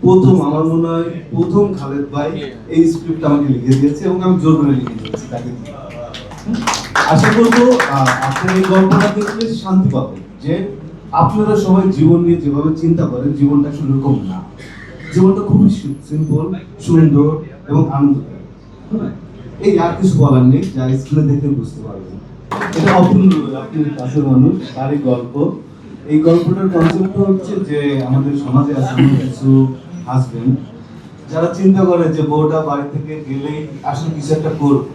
প্রথম আমার মনে হয় প্রথম খালেদ ভাই এই স্ক্রিপ্ট আমাকে লিখে দিয়েছে এবং আমি জোর করে লিখে দিয়েছি তাকে দিয়ে। আশা করবো আপনার এই গল্পটা দেখলে শান্তি পাবেন যে আপনারা সবাই জীবন নিয়ে যেভাবে চিন্তা করেন জীবনটা আসলে এরকম না। জীবনটা খুবই সিম্পল, সুন্দর এবং আনন্দদায়ক। এই আর কিছু বলার নেই, যা স্ক্রিনে দেখে বুঝতে পারবেন। এটা অপূর্ণ, আপনি কাছের মানুষ, তার এই গল্প। এই গল্পটার কনসেপ্ট হচ্ছে যে আমাদের সমাজে আছে কিছু হাজবেন্ড যারা চিন্তা করে যে বউটা বাড়ি থেকে গেলেই আসলে কিছু একটা করবে।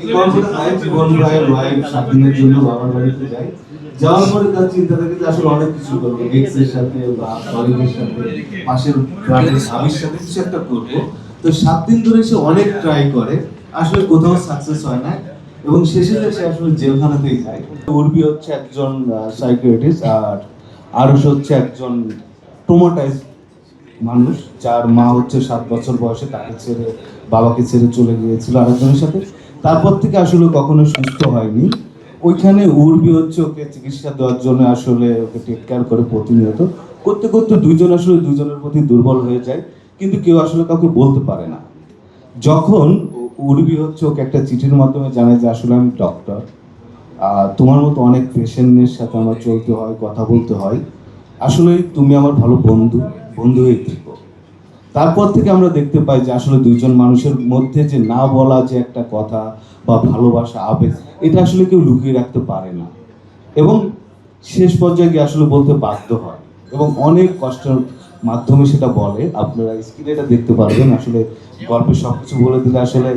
এই গল্পটা যায় জীবন ভাইয়ের ওয়াইফ 7 দিনের জন্য বাবার বাড়িতে যায়। যাওয়ার পরে তার চিন্তা থাকে যে আসলে অনেক কিছু করবো, এক্স এর সাথে বা কলিগের সাথে, পাশের গ্রামের স্বামীর সাথে কিছু একটা করবো। তো 7 দিন ধরে সে অনেক ট্রাই করে, আসলে কোথাও সাকসেস হয় না এবং শেষে সে আসলে জেলখানাতেই যায়। উর্বি হচ্ছে একজন সাইকিয়াট্রিস্ট আর আরুষ হচ্ছে একজন ট্রমাটাইজ মানুষ, যার মা হচ্ছে 7 বছর বয়সে তাকে ছেড়ে, বাবাকে ছেড়ে চলে গিয়েছিল আরেকজনের সাথে। তারপর থেকে আসলে কখনো সুস্থ হয়নি। ওইখানে উর্বি হচ্ছে ওকে চিকিৎসা দেওয়ার জন্য আসলে ওকে টেক কেয়ার করে প্রতিনিয়ত। করতে করতে দুইজন আসলে দুজনের প্রতি দুর্বল হয়ে যায়, কিন্তু কেউ আসলে কাউকে বলতে পারে না। যখন উর্বি হচ্ছে ওকে একটা চিঠির মাধ্যমে জানায় যে আসলে আমি ডক্টর, তোমার মতো অনেক পেশেন্টের সাথে আমার চলতে হয়, কথা বলতে হয়, আসলে তুমি আমার ভালো বন্ধু, বন্ধু হয়ে থেকো। তারপর থেকে আমরা দেখতে পাই যে আসলে দুইজন মানুষের মধ্যে যে না বলা যে একটা কথা বা ভালোবাসা, আবেগ, এটা আসলে কেউ লুকিয়ে রাখতে পারে না এবং শেষ পর্যায়ে গিয়ে আসলে বলতে বাধ্য হয় এবং অনেক কষ্টের মাধ্যমে সেটা বলে। আপনারা স্ক্রিনে এটা দেখতে পারবেন। আসলে গল্পে সবকিছু বলে দিলে আসলে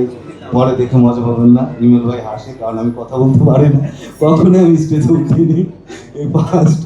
পরে দেখে মজা পাবেন না। ইমেল ভাই হাসে, কারণ আমি কথা বলতে পারি না, কখনো আমি স্টেজে উঠিনি, এই ফার্স্ট।